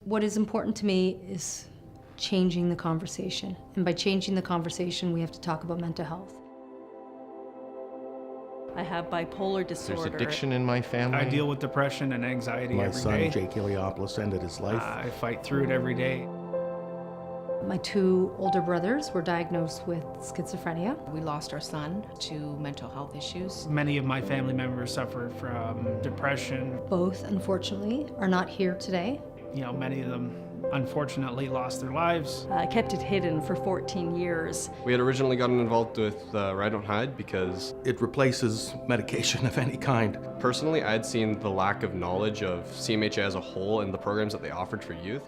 What is important to me is changing the conversation. And by changing the conversation, we have to talk about mental health. I have bipolar disorder. There's addiction in my family. I deal with depression and anxiety My every son, day. Jake Iliopoulos, ended his life. I fight through it every day. My two older brothers were diagnosed with schizophrenia. We lost our son to mental health issues. Many of my family members suffer from depression. Both, unfortunately, are not here today. You know, many of them unfortunately lost their lives. I kept it hidden for 14 years. We had originally gotten involved with Ride Don't Hide because It replaces medication of any kind. personally I had seen the lack of knowledge of CMHA as a whole and the programs that they offered for youth.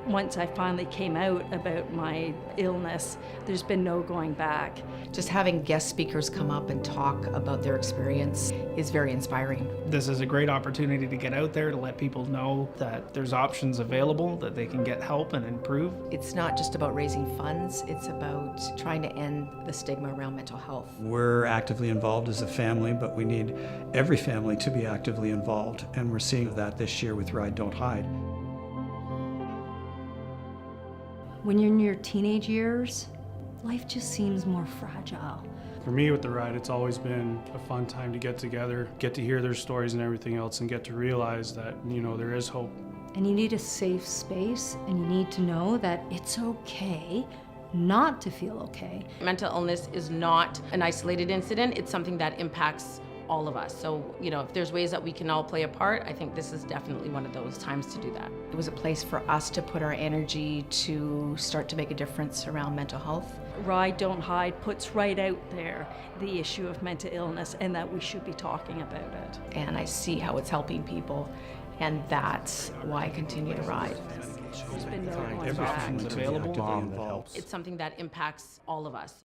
Once I finally came out about my illness, there's been no going back. Just having guest speakers come up and talk about their experience is very inspiring. This is a great opportunity to get out there, to let people know that there's options available, that they can get help and improve. It's not just about raising funds, it's about trying to end the stigma around mental health. We're actively involved as a family, but we need every family to be actively involved, and we're seeing that this year with Ride Don't Hide. When you're in your teenage years, life just seems more fragile. For me with the ride, it's always been a fun time to get together, get to hear their stories and everything else, and get to realize that, you know, there is hope. And you need a safe space, and you need to know that it's okay not to feel okay. Mental illness is not an isolated incident. It's something that impacts all of us. So, you know, if there's ways that we can all play a part, I think this is definitely one of those times to do that. It was a place for us to put our energy to start to make a difference around mental health. Ride Don't Hide puts right out there the issue of mental illness and that we should be talking about it. And I see how it's helping people, and that's why I continue to ride. There's been no going Every back. family to be Available. actively Mom that involved. helps. It's something that impacts all of us.